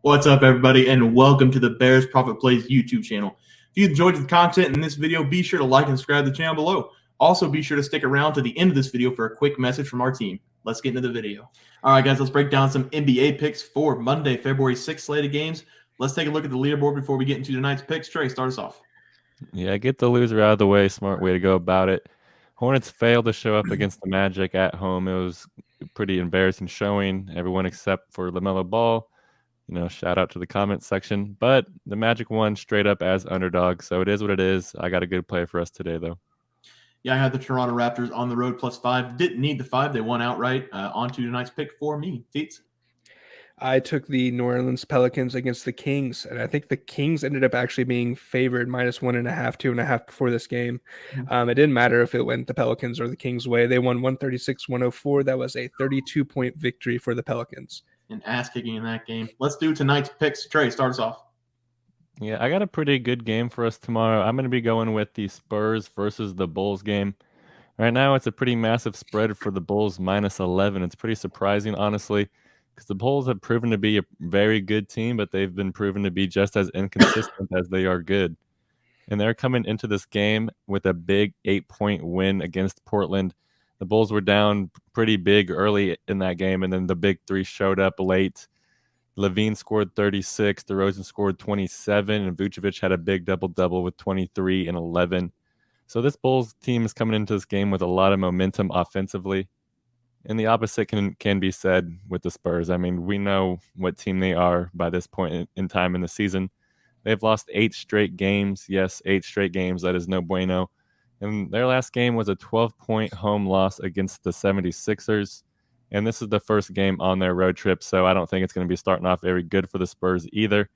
What's up, everybody, and welcome to the Bears Profit Plays YouTube channel. If you enjoyed the content in this video, be sure to like and subscribe to the channel below. Also, be sure to stick around to the end of this video for a quick message from our team. Let's get into the video. All right, guys, let's break down some NBA picks for Monday, February 6th slate of games. Let's take a look at the leaderboard before we get into tonight's picks. Trey, start us off. Yeah, get the loser out of the way. Smart way to go about it. Hornets failed to show up against the Magic at home. It was a pretty embarrassing showing. Everyone except for LaMelo Ball. Shout out to the comment section. But the Magic won straight up as underdog, so it is what it is. I got a good play for us today, though. Yeah, I had the Toronto Raptors on the road +5. Didn't need the 5. They won outright. On to tonight's pick for me. Teats. I took the New Orleans Pelicans against the Kings, and I think the Kings ended up actually being favored -1.5, 2.5 before this game. It didn't matter if it went the Pelicans or the Kings' way. They won 136-104. That was a 32-point victory for the Pelicans. An ass kicking in that game. Let's do tonight's picks. Trey, start us off. Yeah, I got a pretty good game for us tomorrow. I'm going to be going with the Spurs versus the Bulls game. Right now, it's a pretty massive spread for the Bulls, -11. It's pretty surprising, honestly, because the Bulls have proven to be a very good team, but they've been proven to be just as inconsistent as they are good. And they're coming into this game with a big 8-point win against Portland. The Bulls were down pretty big early in that game, and then the big three showed up late. Levine scored 36, DeRozan scored 27, and Vucevic had a big double-double with 23 and 11. So this Bulls team is coming into this game with a lot of momentum offensively. And the opposite can be said with the Spurs. I mean, we know what team they are by this point in time in the season. They've lost 8 straight games. Yes, 8 straight games. That is no bueno. And their last game was a 12-point home loss against the 76ers. And this is the first game on their road trip, so I don't think it's going to be starting off very good for the Spurs either.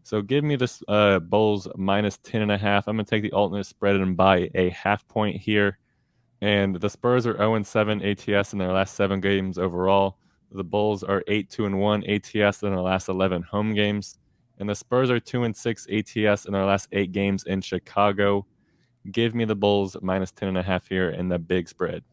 So give me this Bulls -10.5. I'm going to take the alternate spread and buy a half point here. And the Spurs are 0-7 ATS in their last 7 games overall. The Bulls are 8-2-1 ATS in their last 11 home games. And the Spurs are 2-6 ATS in their last 8 games in Chicago. Give me the Bulls -10.5 here in the big spread.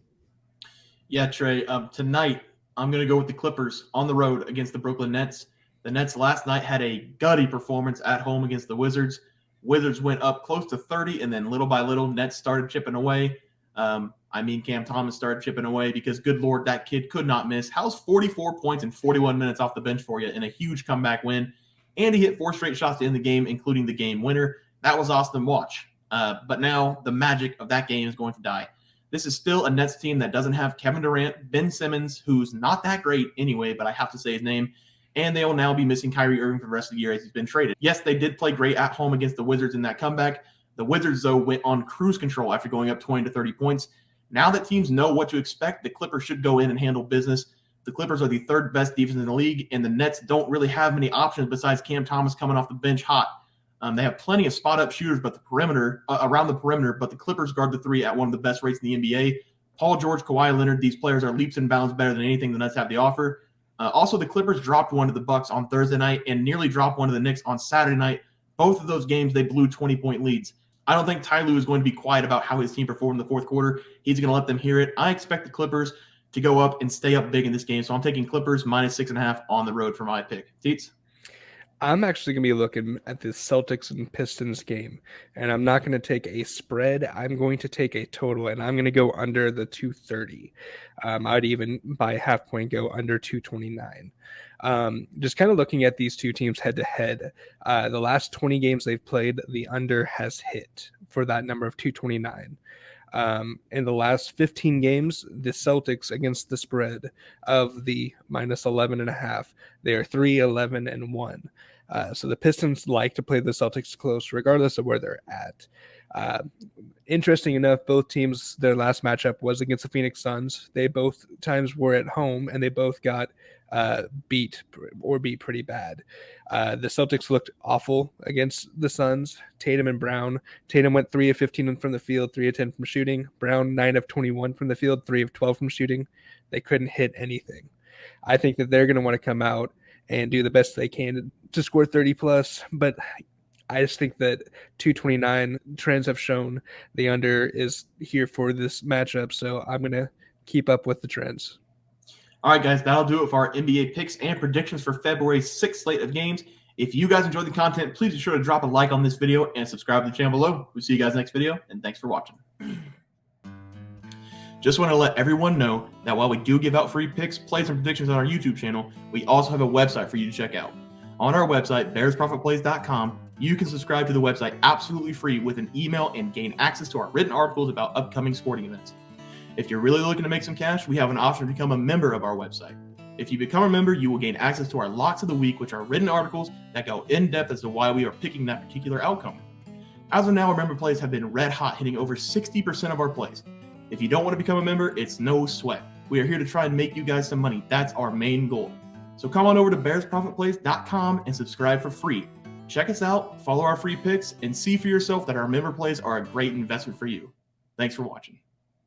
Yeah, Trey. Tonight, I'm going to go with the Clippers on the road against the Brooklyn Nets. The Nets last night had a gutty performance at home against the Wizards. Wizards went up close to 30, and then little by little, Nets started chipping away. Cam Thomas started chipping away because, good Lord, that kid could not miss. How's 44 points in 41 minutes off the bench for you in a huge comeback win? And he hit 4 straight shots to end the game, including the game winner. That was awesome to watch. But now the magic of that game is going to die. This is still a Nets team that doesn't have Kevin Durant, Ben Simmons, who's not that great anyway, but I have to say his name, and they will now be missing Kyrie Irving for the rest of the year as he's been traded. Yes, they did play great at home against the Wizards in that comeback. The Wizards, though, went on cruise control after going up 20 to 30 points. Now that teams know what to expect, the Clippers should go in and handle business. The Clippers are the 3rd best defense in the league, and the Nets don't really have many options besides Cam Thomas coming off the bench hot. They have plenty of spot-up shooters, but the perimeter around the perimeter. But the Clippers guard the 3 at one of the best rates in the NBA. Paul George, Kawhi Leonard, these players are leaps and bounds better than anything the Nets have to offer. Also, the Clippers dropped one to the Bucks on Thursday night and nearly dropped one to the Knicks on Saturday night. Both of those games, they blew 20-point leads. I don't think Ty Lue is going to be quiet about how his team performed in the fourth quarter. He's going to let them hear it. I expect the Clippers to go up and stay up big in this game. So I'm taking Clippers -6.5 on the road for my pick. Teats? I'm actually going to be looking at the Celtics and Pistons game, and I'm not going to take a spread. I'm going to take a total, and I'm going to go under the 230. I'd even by half point go under 229. Just kind of looking at these two teams head to head, the last 20 games they've played, the under has hit for that number of 229. In the last 15 games, the Celtics against the spread of the -11.5, they are 3-11-1. So the Pistons like to play the Celtics close, regardless of where they're at. Interesting enough, both teams, their last matchup was against the Phoenix Suns. They both times were at home, and they both got beat pretty bad. The Celtics looked awful against the Suns. Tatum and Brown. Tatum went 3 of 15 from the field, 3 of 10 from shooting. Brown 9 of 21 from the field, 3 of 12 from shooting. They couldn't hit anything. I think that they're going to want to come out and do the best they can to score 30 plus, but I just think that 229 trends have shown the under is here for this matchup, so I'm going to keep up with the trends. All right, guys, that'll do it for our NBA picks and predictions for February's 6th slate of games. If you guys enjoyed the content, please be sure to drop a like on this video and subscribe to the channel below. We'll see you guys next video, and thanks for watching. Just want to let everyone know that while we do give out free picks, plays, and predictions on our YouTube channel, we also have a website for you to check out. On our website, bearsprofitplays.com, you can subscribe to the website absolutely free with an email and gain access to our written articles about upcoming sporting events. If you're really looking to make some cash, we have an option to become a member of our website. If you become a member, you will gain access to our Locks of the Week, which are written articles that go in depth as to why we are picking that particular outcome. As of now, our member plays have been red hot, hitting over 60% of our plays. If you don't want to become a member, it's no sweat. We are here to try and make you guys some money. That's our main goal. So come on over to bearsprofitplays.com and subscribe for free. Check us out, follow our free picks, and see for yourself that our member plays are a great investment for you. Thanks for watching.